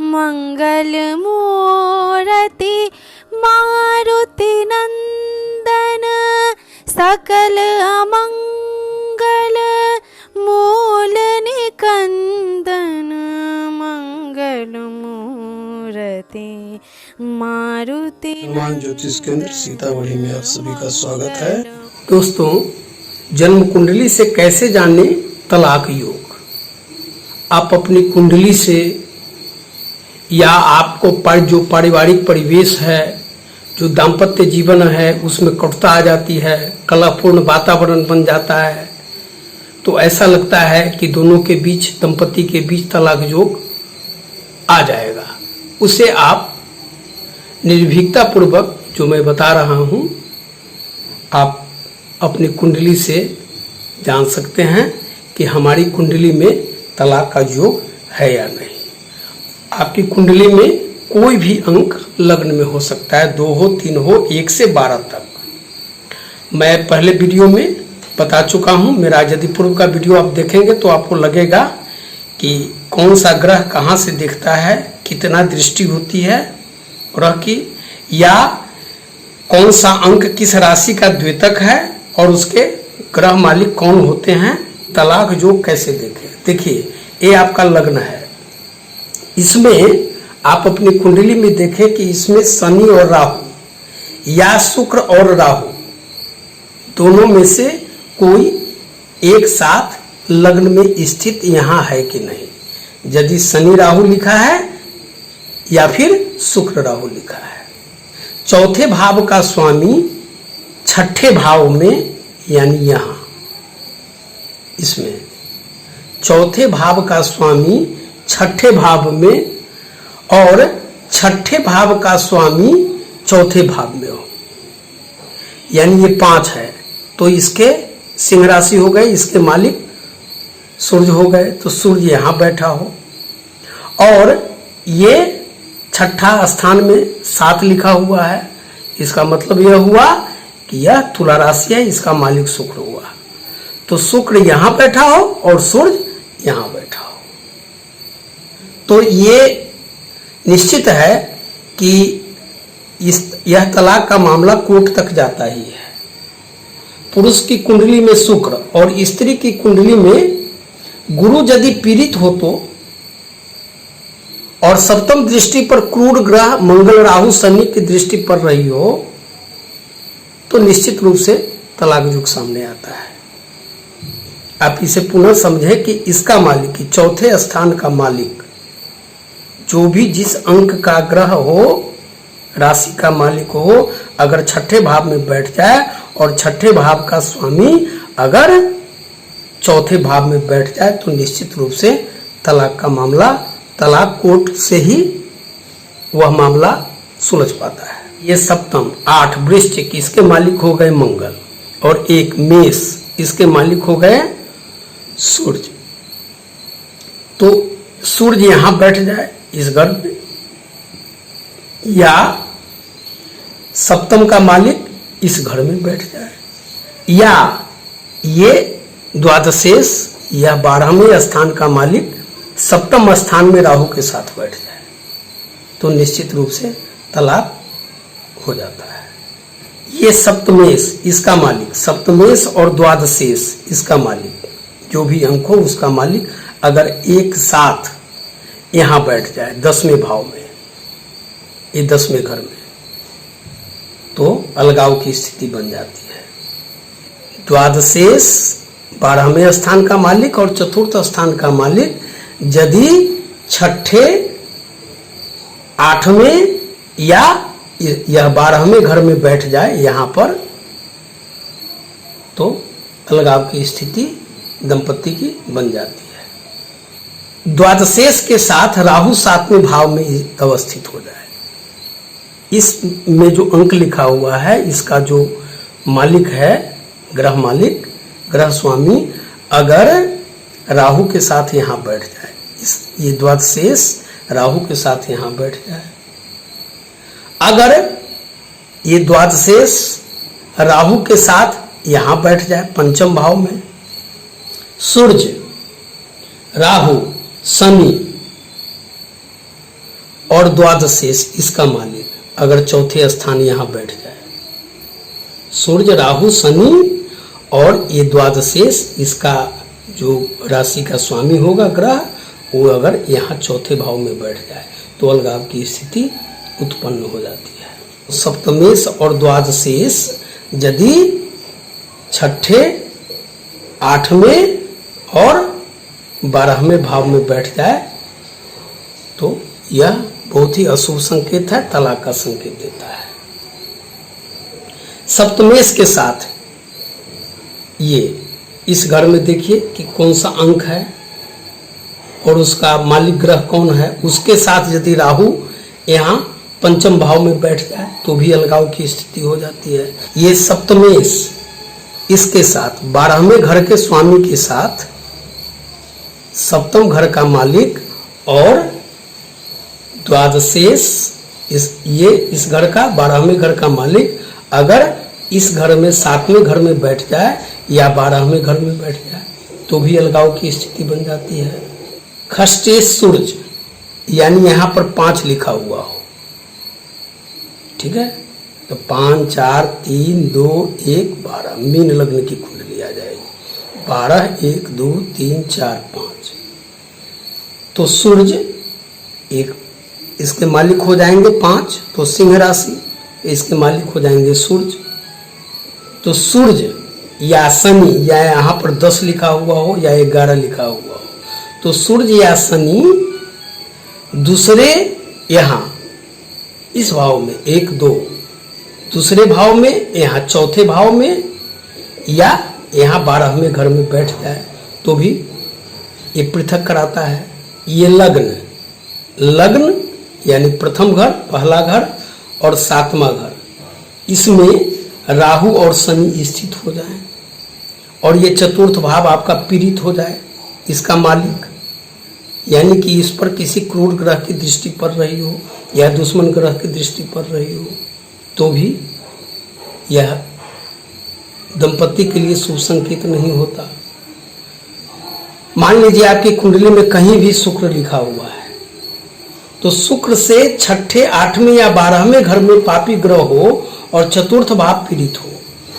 मंगल मूर्ति मारुति नंदन सकल अमंगल मूल निकंदन मंगल मूर्ति मारुति हनुमान ज्योतिष केंद्र सीतामढ़ी में आप सभी का स्वागत है। दोस्तों, जन्म कुंडली से कैसे जाने तलाक योग। आप अपनी कुंडली से या आपको जो पारिवारिक परिवेश है, जो दाम्पत्य जीवन है, उसमें कटुता आ जाती है, कलहपूर्ण वातावरण बन जाता है, तो ऐसा लगता है कि दोनों के बीच, दंपति के बीच तलाक योग आ जाएगा। उसे आप निर्भीकता पूर्वक, जो मैं बता रहा हूं, आप अपनी कुंडली से जान सकते हैं कि हमारी कुंडली में तलाक का योग है या नहीं। आपकी कुंडली में कोई भी अंक लग्न में हो सकता है, 2 हो, 3 हो, 1 से 12 तक। मैं पहले वीडियो में बता चुका हूं। मेरा यदि पूर्व का वीडियो आप देखेंगे तो आपको लगेगा कि कौन सा ग्रह कहां से दिखता है, कितना दृष्टि होती है ग्रह की, या कौन सा अंक किस राशि का द्योतक है और उसके ग्रह मालिक कौन होते हैं। तलाक योग कैसे देखें। देखिए, ये आपका लग्न है। इसमें आप अपनी कुंडली में देखें कि इसमें शनि और राहु या शुक्र और राहु दोनों में से कोई एक साथ लग्न में स्थित यहाँ है कि नहीं। यदि शनि राहु लिखा है या फिर शुक्र राहु लिखा है, चौथे भाव का स्वामी छठे भाव में, यानी यहां इसमें चौथे भाव का स्वामी छठे भाव में और छठे भाव का स्वामी चौथे भाव में हो, यानी ये 5 है, तो इसके सिंह राशि हो गए, इसके मालिक सूर्य हो गए, तो सूर्य यहां बैठा हो, और ये छठा स्थान में 7 लिखा हुआ है। इसका मतलब यह हुआ कि यह तुला राशि है, इसका मालिक शुक्र हुआ, तो शुक्र यहां बैठा हो और सूर्य यहां बैठा हो, तो ये निश्चित है कि यह तलाक का मामला कोर्ट तक जाता ही है। पुरुष की कुंडली में शुक्र और स्त्री की कुंडली में गुरु यदि पीड़ित हो तो, और सप्तम दृष्टि पर क्रूर ग्रह मंगल राहु शनि की दृष्टि पर रही हो, तो निश्चित रूप से तलाक योग सामने आता है। आप इसे पुनः समझें कि इसका मालिक, कि चौथे स्थान का मालिक, जो भी जिस अंक का ग्रह हो, राशि का मालिक हो, अगर छठे भाव में बैठ जाए और छठे भाव का स्वामी अगर चौथे भाव में बैठ जाए, तो निश्चित रूप से तलाक का मामला, तलाक कोर्ट से ही वह मामला सुलझ पाता है। ये सप्तम 8 वृश्चिक, इसके मालिक हो गए मंगल, और 1 मेष, इसके मालिक हो गए सूर्य। तो सूर्य यहां बैठ जाए इस घर में, या सप्तम का मालिक इस घर में बैठ जाए, या ये द्वादशेष या 12वें स्थान का मालिक सप्तम स्थान में राहु के साथ बैठ जाए, तो निश्चित रूप से तलाक हो जाता है। ये सप्तमेश, इसका मालिक, सप्तमेश और द्वादशेष इसका मालिक, जो भी अंक हो उसका मालिक अगर एक साथ यहां बैठ जाए 10वें भाव में, ये 10वें घर में, तो अलगाव की स्थिति बन जाती है। द्वादशेष 12वें स्थान का मालिक और चतुर्थ स्थान का मालिक यदि छठे, 8वें या यह 12वें घर में बैठ जाए यहां पर, तो अलगाव की स्थिति दंपति की बन जाती है। द्वादशेष के साथ राहु 7वें भाव में अवस्थित हो जाए, इसमें जो अंक लिखा हुआ है, इसका जो मालिक है, ग्रह मालिक, ग्रह स्वामी, अगर राहु के साथ यहां बैठ जाए, ये द्वादशेष राहु के साथ यहां बैठ जाए, अगर ये द्वादशेष राहु के साथ यहां बैठ जाए 5म भाव में, सूर्य, राहु, शनि और द्वादशेष इसका मालिक अगर चौथे स्थान यहाँ बैठ जाए, सूर्य राहु शनि और ये द्वादशेष इसका जो राशि का स्वामी होगा ग्रह, वो अगर यहाँ चौथे भाव में बैठ जाए तो अलगाव की स्थिति उत्पन्न हो जाती है। सप्तमेश और द्वादशेष यदि छठे, आठवें और 12वें भाव में बैठ जाए तो यह बहुत ही अशुभ संकेत है, तलाक का संकेत देता है। सप्तमेश के साथ ये इस घर में देखिए कि कौन सा अंक है और उसका मालिक ग्रह कौन है, उसके साथ यदि राहु यहाँ पंचम भाव में बैठ जाए तो भी अलगाव की स्थिति हो जाती है। ये सप्तमेश इसके साथ 12वें घर के स्वामी के साथ सप्तम घर का मालिक और द्वादशेष इस घर का 12वें घर का मालिक अगर इस घर में 7वें घर में बैठ जाए या 12वें घर में बैठ जाए तो भी अलगाव की स्थिति बन जाती है। खष्टेश सूर्य यानी यहाँ पर 5 लिखा हुआ हो, ठीक है, तो 5, 4, 3, 2, 1, 12 मीन लग्न की कुंडली आ जाएगी। 12, 1, 2, 3, 4, 5 तो सूर्य एक इसके मालिक हो जाएंगे 5, तो सिंह राशि इसके मालिक हो जाएंगे सूर्य। तो सूर्य या शनि या यहाँ पर 10 लिखा हुआ हो या 11 लिखा हुआ हो, तो सूर्य या शनि दूसरे यहाँ इस भाव में 1, 2 दूसरे भाव में, यहाँ चौथे भाव में या यहाँ 12वें घर में बैठ जाए तो भी ये पृथक कराता है। ये लग्न यानी प्रथम घर, पहला घर और 7वां घर, इसमें राहु और शनि स्थित हो जाए और ये चतुर्थ भाव आपका पीड़ित हो जाए, इसका मालिक यानी कि इस पर किसी क्रूर ग्रह की दृष्टि पड़ रही हो या दुश्मन ग्रह की दृष्टि पड़ रही हो तो भी यह दंपति के लिए शुभ संकेत नहीं होता। मान लीजिए आपकी कुंडली में कहीं भी शुक्र लिखा हुआ है तो शुक्र से छठे, 8वें या 12वें घर में पापी ग्रह हो और चतुर्थ भाव पीड़ित हो,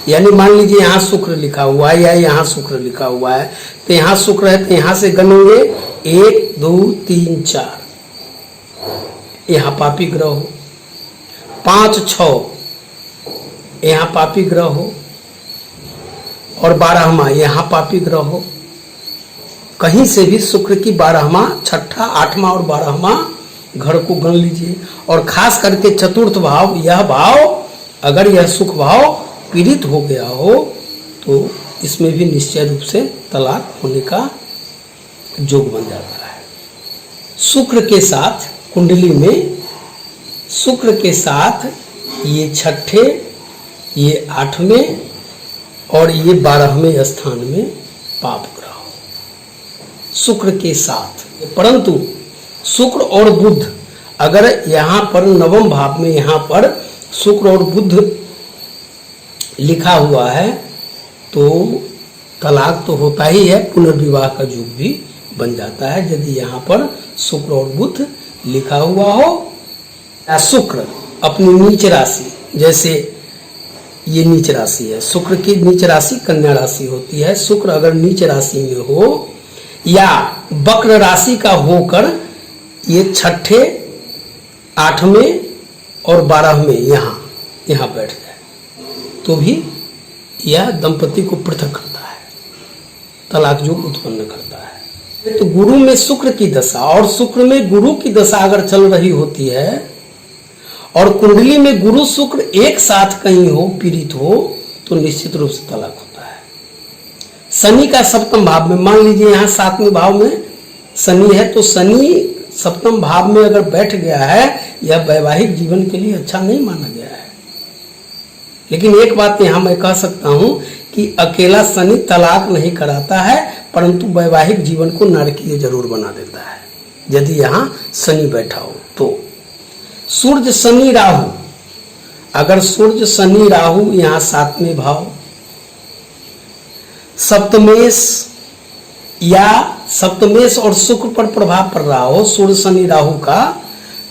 यानी मान लीजिए यहाँ शुक्र लिखा हुआ है या यहाँ शुक्र लिखा हुआ है तो यहाँ शुक्र है तो यहाँ से गनेंगे 1, 2, 3, 4 यहाँ पापी ग्रह हो, 5, 6 यहाँ पापी ग्रह हो और 12वां यहाँ पापी ग्रह हो। कहीं से भी शुक्र की 12वां, 6ठा, 8वां और 12वां घर को गण लीजिए और खास करके चतुर्थ भाव, यह भाव अगर यह सुख भाव पीड़ित हो गया हो तो इसमें भी निश्चय रूप से तलाक होने का योग बन जाता है। शुक्र के साथ कुंडली में, शुक्र के साथ ये छठे, ये 8वें और ये 12वें स्थान में पाप ग्रह हो शुक्र के साथ। परंतु शुक्र और बुध अगर यहाँ पर 9वें भाव में यहाँ पर शुक्र और बुध लिखा हुआ है तो तलाक तो होता ही है, पुनर्विवाह का योग भी बन जाता है यदि यहाँ पर शुक्र और बुध लिखा हुआ हो। या शुक्र अपनी नीच राशि, जैसे ये नीच राशि है, शुक्र की नीच राशि कन्या राशि होती है, शुक्र अगर नीच राशि में हो या वक्र राशि का होकर ये छठे, 8वें और 12वें यहाँ बैठ जाए तो भी यह दंपति को पृथक करता है, तलाक योग उत्पन्न करता है। तो गुरु में शुक्र की दशा और शुक्र में गुरु की दशा अगर चल रही होती है और कुंडली में गुरु शुक्र एक साथ कहीं हो, पीड़ित हो तो निश्चित रूप से तलाक होता है। शनि का सप्तम भाव में, मान लीजिए यहाँ 7वें भाव में शनि है तो शनि सप्तम भाव में अगर बैठ गया है, यह वैवाहिक जीवन के लिए अच्छा नहीं माना गया है। लेकिन एक बात यहाँ मैं कह सकता हूँ कि अकेला शनि तलाक नहीं कराता है परंतु वैवाहिक जीवन को नारकीय जरूर बना देता है यदि यहाँ शनि बैठा हो तो। सूर्य शनि राहु, अगर सूर्य शनि राहु यहाँ 7वें भाव, सप्तमेश और शुक्र पर प्रभाव पड़ रहा हो सूर्य शनि राहु का,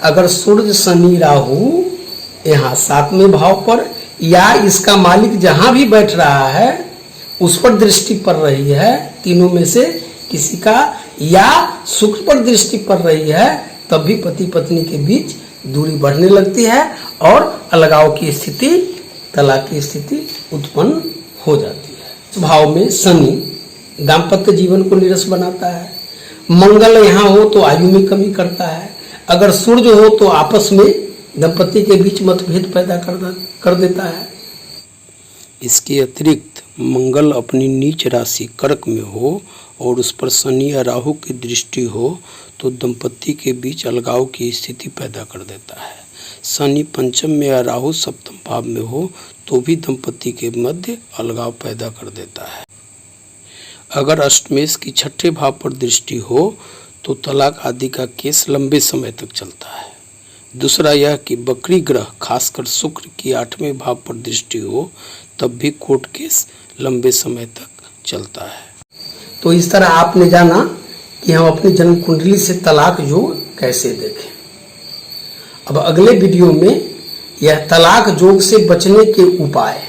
अगर सूर्य शनि राहु यहाँ 7वें भाव पर या इसका मालिक जहां भी बैठ रहा है उस पर दृष्टि पड़ रही है, तीनों में से किसी का, या शुक्र पर दृष्टि पड़ रही है, तब भी पति पत्नी के बीच दूरी बढ़ने लगती है और अलगाव की स्थिति, तलाक की स्थिति उत्पन्न हो जाती है। इस भाव में शनि दाम्पत्य जीवन को नीरस बनाता है, मंगल यहाँ हो तो आयु में कमी करता है, अगर सूर्य हो तो आपस में दंपति के बीच मतभेद पैदा कर देता है। इसके अतिरिक्त मंगल अपनी नीच राशि कर्क में हो और उस पर शनि या राहु की दृष्टि हो तो दंपति के बीच अलगाव की स्थिति पैदा कर देता है। शनि पंचम में या राहु सप्तम भाव में हो तो भी दंपति के मध्य अलगाव पैदा कर देता है। अगर अष्टमेश की 6ठे भाव पर दृष्टि हो तो तलाक आदि का केस लंबे समय तक चलता है। दूसरा यह कि बकरी ग्रह खासकर शुक्र की 8वें भाव पर दृष्टि हो तब भी कोर्ट केस लंबे समय तक चलता है। तो इस तरह आपने जाना कि हम अपनी जन्म कुंडली से तलाक योग कैसे देखें। अब अगले वीडियो में यह तलाक योग से बचने के उपाय,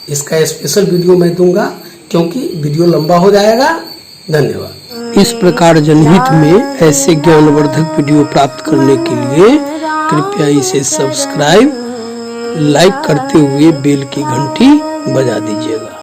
इसका स्पेशल वीडियो मैं दूंगा क्योंकि वीडियो लंबा हो जाएगा। धन्यवाद। इस प्रकार जनहित में ऐसे ज्ञानवर्धक वीडियो प्राप्त करने के लिए कृपया इसे सब्सक्राइब, लाइक करते हुए बेल की घंटी बजा दीजिएगा।